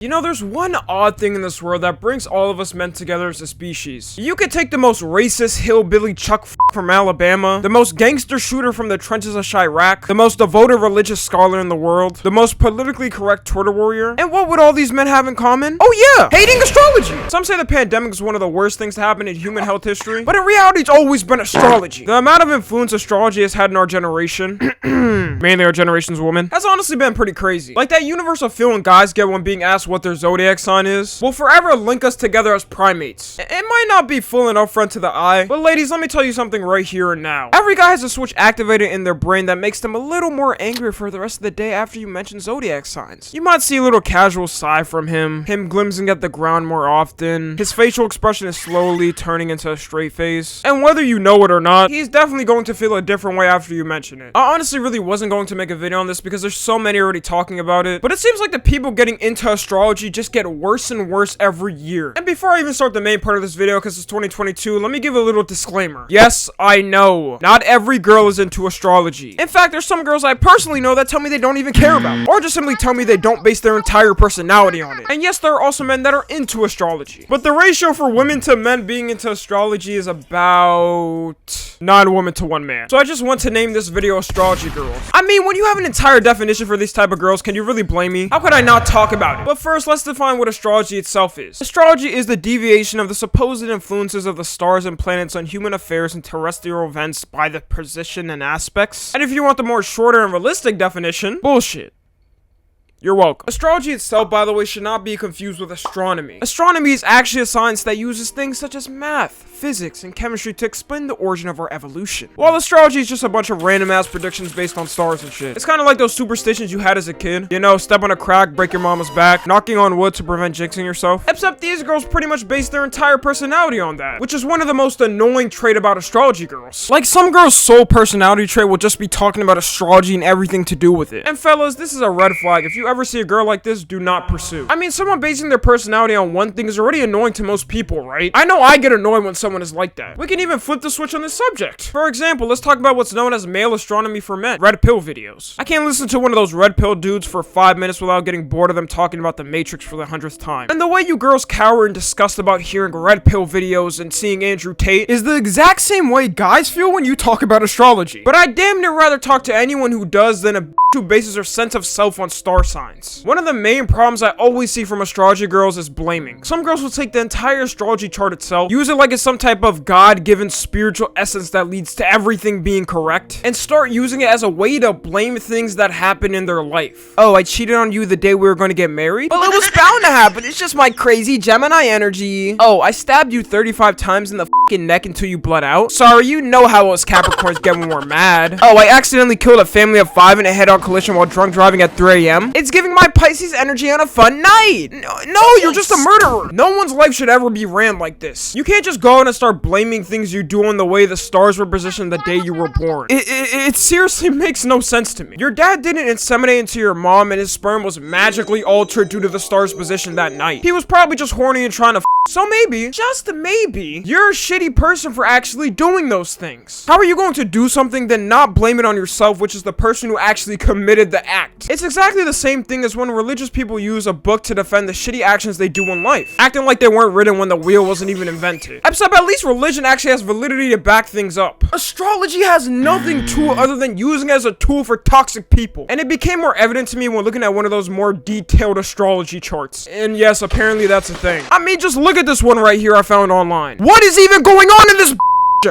You know, there's one odd thing in this world that brings all of us men together as a species. You could take the most racist hillbilly Chuck from Alabama, the most gangster shooter from the trenches of Chirac, the most devoted religious scholar in the world, the most politically correct Twitter warrior, and what would all these men have in common? Oh yeah, hating astrology! Some say the pandemic is one of the worst things to happen in human health history, but in reality it's always been astrology. The amount of influence astrology has had in our generation, mainly our generation's women, has honestly been pretty crazy. Like that universal feeling guys get when being asked what their zodiac sign is will forever link us together as primates. It might not be full and upfront to the eye, but ladies, let me tell you something right here and now. Every guy has a switch activated in their brain that makes them a little more angry for the rest of the day after you mention zodiac signs. You might see a little casual sigh from him glimpsing at the ground more often, his facial expression is slowly turning into a straight face, and whether you know it or not, he's definitely going to feel a different way after you mention it. I honestly really wasn't going to make a video on this because there's so many already talking about it, but it seems like the people getting into astrology just get worse and worse every year. And before I even start the main part of this video, because it's 2022, let me give a little disclaimer. Yes, I know, not every girl is into astrology. In fact, there's some girls I personally know that tell me they don't even care about it, or just simply tell me they don't base their entire personality on it. And yes, there are also men that are into astrology, but the ratio for women to men being into astrology is about 9 women to 1 man. So I just want to name this video Astrology Girls. I mean, when you have an entire definition for these type of girls, can you really blame me? How could I not talk about it? But first, let's define what astrology itself is. Astrology is the deviation of the supposed influences of the stars and planets on human affairs and terrestrial events by the position and aspects. And if you want the more shorter and realistic definition, bullshit. You're welcome. Astrology itself, by the way, should not be confused with astronomy. Astronomy is actually a science that uses things such as math, physics, and chemistry to explain the origin of our evolution. While astrology is just a bunch of random ass predictions based on stars and shit. It's kind of like those superstitions you had as a kid. You know, step on a crack, break your mama's back, knocking on wood to prevent jinxing yourself. Except these girls pretty much base their entire personality on that, which is one of the most annoying trait about astrology girls. Like, some girls' sole personality trait will just be talking about astrology and everything to do with it. And fellas, this is a red flag. If you ever see a girl like this, do not pursue. I mean, someone basing their personality on one thing is already annoying to most people, right? I know I get annoyed when someone is like that. We can even flip the switch on this subject. For example, let's talk about what's known as male astronomy for men, red pill videos. I can't listen to one of those red pill dudes for 5 minutes without getting bored of them talking about the Matrix for the 100th time. And the way you girls cower in disgust about hearing red pill videos and seeing Andrew Tate is the exact same way guys feel when you talk about astrology. But I'd damn near rather talk to anyone who does than a who bases her sense of self on star signs. One of the main problems I always see from astrology girls is blaming. Some girls will take the entire astrology chart itself, use it like it's some type of God-given spiritual essence that leads to everything being correct, and start using it as a way to blame things that happen in their life. Oh, I cheated on you the day we were going to get married? Well, it was bound to happen. It's just my crazy Gemini energy. Oh, I stabbed you 35 times in the fucking neck until you bled out? Sorry, you know how us Capricorns get when we're mad. Oh, I accidentally killed a family of 5 in a head-on collision while drunk driving at 3 a.m. It's giving my Pisces energy on a fun night. No, you're just a murderer. No one's life should ever be ran like this. You can't just go out and start blaming things you do on the way the stars were positioned the day you were born. It seriously makes no sense to me. Your dad didn't inseminate into your mom and his sperm was magically altered due to the star's position that night. He was probably just horny and trying to so maybe, just maybe, you're a shitty person for actually doing those things. How are you going to do something then not blame it on yourself, which is the person who actually committed the act? It's exactly the same thing as when religious people use a book to defend the shitty actions they do in life, acting like they weren't written when the wheel wasn't even invented. Except at least religion actually has validity to back things up. Astrology has nothing to it other than using it as a tool for toxic people. And it became more evident to me when looking at one of those more detailed astrology charts. And yes, apparently that's a thing. I mean, just look at this one right here I found online. What is even going on in this?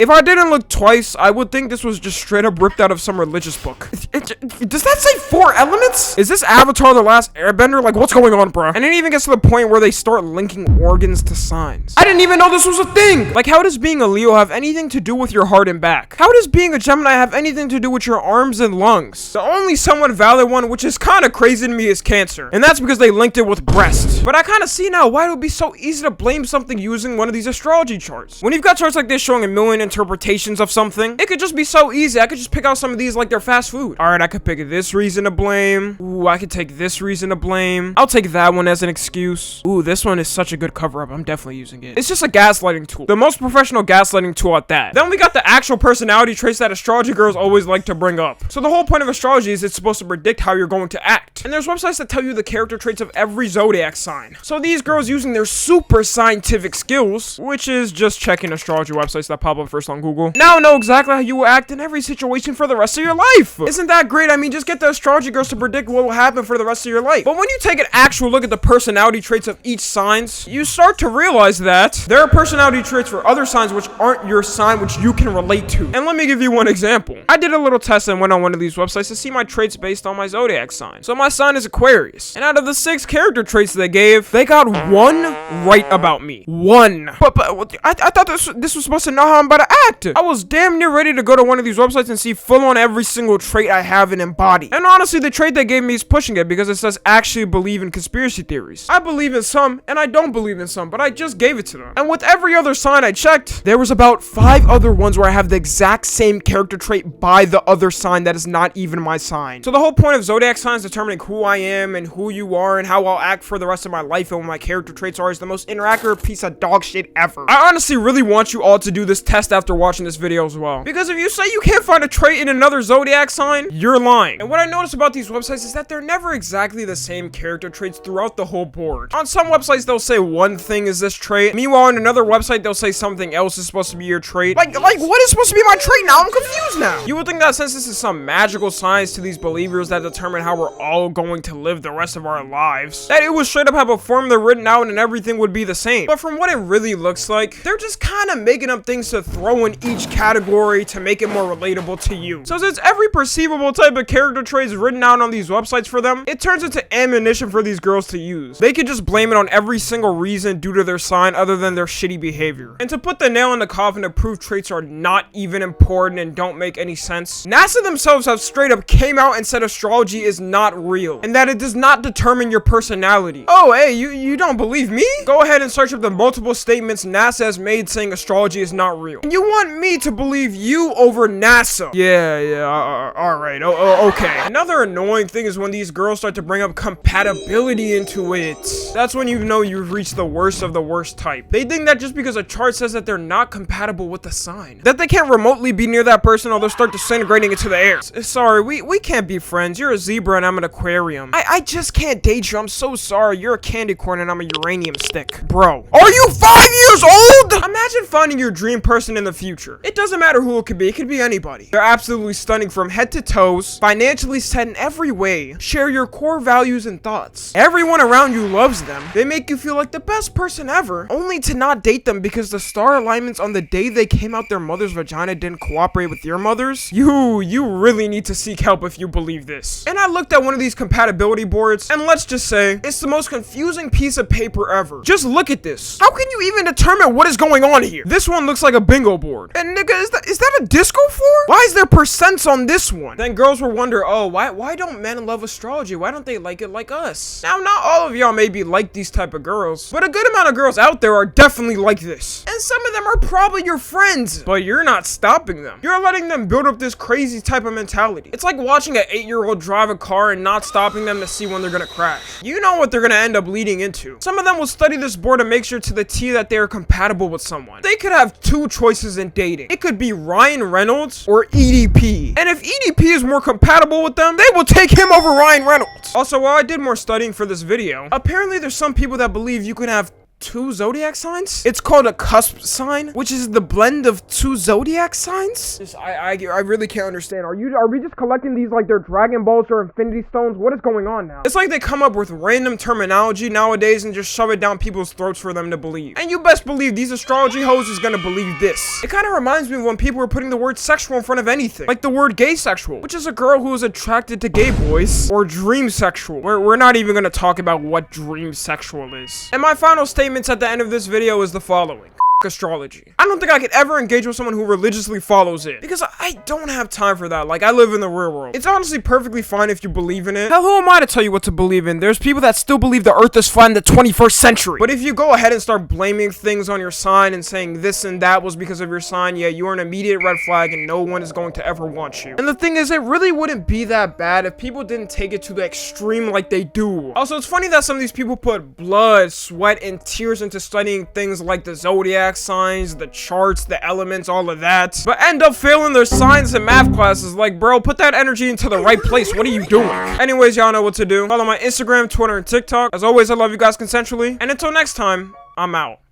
If I didn't look twice, I would think this was just straight up ripped out of some religious book. Does that say 4 elements? Is this Avatar: The Last Airbender? Like, what's going on, bro? And it even gets to the point where they start linking organs to signs. I didn't even know this was a thing! Like, how does being a Leo have anything to do with your heart and back? How does being a Gemini have anything to do with your arms and lungs? The only somewhat valid one, which is kind of crazy to me, is Cancer. And that's because they linked it with breast. But I kind of see now why it would be so easy to blame something using one of these astrology charts. When you've got charts like this showing a million interpretations of something, it could just be so easy. I could just pick out some of these like they're fast food. Alright, I could pick this reason to blame. Ooh, I could take this reason to blame. I'll take that one as an excuse. Ooh, this one is such a good cover-up. I'm definitely using it. It's just a gaslighting tool. The most professional gaslighting tool at that. Then we got the actual personality traits that astrology girls always like to bring up. So the whole point of astrology is it's supposed to predict how you're going to act. And there's websites that tell you the character traits of every zodiac sign. sign. So these girls using their super scientific skills, which is just checking astrology websites that pop up first on Google, now know exactly how you will act in every situation for the rest of your life. Isn't that great? I mean, just get the astrology girls to predict what will happen for the rest of your life. But when you take an actual look at the personality traits of each signs, you start to realize that there are personality traits for other signs which aren't your sign, which you can relate to. And let me give you one example. I did a little test and went on one of these websites to see my traits based on my zodiac sign. So my sign is Aquarius. And out of the 6 character traits they gave, they got 1 right about me. 1. But I thought this was supposed to know how I'm about to act. I was damn near ready to go to one of these websites and see full on every single trait I have and embody. And honestly, the trait they gave me is pushing it because it says actually believe in conspiracy theories. I believe in some and I don't believe in some, but I just gave it to them. And with every other sign I checked, there was about 5 other ones where I have the exact same character trait by the other sign that is not even my sign. So the whole point of zodiac signs determining who I am and who you are and how I'll act for the rest of my life and what my character traits are is the most inaccurate piece of dog shit ever. I honestly really want you all to do this test after watching this video as well. Because if you say you can't find a trait in another zodiac sign, you're lying. And what I noticed about these websites is that they're never exactly the same character traits throughout the whole board. On some websites, they'll say one thing is this trait. Meanwhile, on another website, they'll say something else is supposed to be your trait. Like what is supposed to be my trait now? I'm confused now. You would think that since this is some magical science to these believers that determine how we're all going to live the rest of our lives, that it would straight up have a formula written out and everything would be the same. But from what it really looks like, they're just kind of making up things to throw in each category to make it more relatable to you. So since every perceivable type of character trait is written out on these websites for them, it turns into ammunition for these girls to use. They could just blame it on every single reason due to their sign other than their shitty behavior. And to put the nail in the coffin to prove traits are not even important and don't make any sense, NASA themselves have straight up came out and said astrology is not real and that it does not determine your personality. Oh, hey, you don't believe me? Go ahead and search up the multiple statements NASA has made saying astrology is not real. And you want me to believe you over NASA? Yeah, alright, okay. Another annoying thing is when these girls start to bring up compatibility into it. That's when you know you've reached the worst of the worst type. They think that just because a chart says that they're not compatible with the sign, that they can't remotely be near that person or they'll start disintegrating into the air. Sorry, we can't be friends. You're a zebra and I'm an aquarium. I just can't date you. I'm so sorry. You're a candy corn and I'm a uranium stick. Bro, are you 5 years old? Imagine finding your dream person in the future. It doesn't matter who it could be. It could be anybody. They're absolutely stunning from head to toes, financially set in every way, share your core values and thoughts. Everyone around you loves them. They make you feel like the best person ever, only to not date them because the star alignments on the day they came out their mother's vagina didn't cooperate with your mother's. You really need to seek help if you believe this. And I looked at one of these compatibility boards, and let's just say, it's the most confusing piece of paper ever. Just look at this. How can you even determine what is going on here? This one looks like a bingo board. And nigga, is that a disco floor? Why is there percents on this one? Then girls will wonder, oh, why don't men love astrology? Why don't they like it like us? Now, not all of y'all may be like these type of girls, but a good amount of girls out there are definitely like this. And some of them are probably your friends, but you're not stopping them. You're letting them build up this crazy type of mentality. It's like watching an 8-year-old drive a car and not stopping them to see when they're gonna crash. You know what they're gonna end up leading into. Some of them will study this board and make sure to the T that they are compatible with someone. They could have 2 choices in dating. It could be Ryan Reynolds or EDP. And if EDP is more compatible with them, they will take him over Ryan Reynolds. Also, while I did more studying for this video, apparently there's some people that believe you can have 2 zodiac signs. It's called a cusp sign, which is the blend of 2 zodiac signs. I really can't understand. Are we just collecting these like they're Dragon Balls or Infinity Stones? What is going on now? It's like they come up with random terminology nowadays and just shove it down people's throats for them to believe. And you best believe these astrology hoes is gonna believe this. It kind of reminds me of when people were putting the word sexual in front of anything, like the word gay sexual, which is a girl who is attracted to gay boys, or dream sexual. We're not even gonna talk about what dream sexual is. And my final statements at the end of this video is the following. Astrology. I don't think I could ever engage with someone who religiously follows it, because I don't have time for that. Like, I live in the real world. It's honestly perfectly fine if you believe in it. Hell, who am I to tell you what to believe in? There's people that still believe the earth is flat in the 21st century. But if you go ahead and start blaming things on your sign and saying this and that was because of your sign, yeah, you're an immediate red flag and no one is going to ever want you. And the thing is, it really wouldn't be that bad if people didn't take it to the extreme like they do. Also, it's funny that some of these people put blood, sweat, and tears into studying things like the zodiac, zodiac signs, the charts, the elements, all of that, but end up failing their science and math classes. Like, bro, put that energy into the right place. What are you doing? Anyways, y'all know what to do. Follow my Instagram, Twitter, and TikTok. As always, I love you guys consensually, and until next time, I'm out.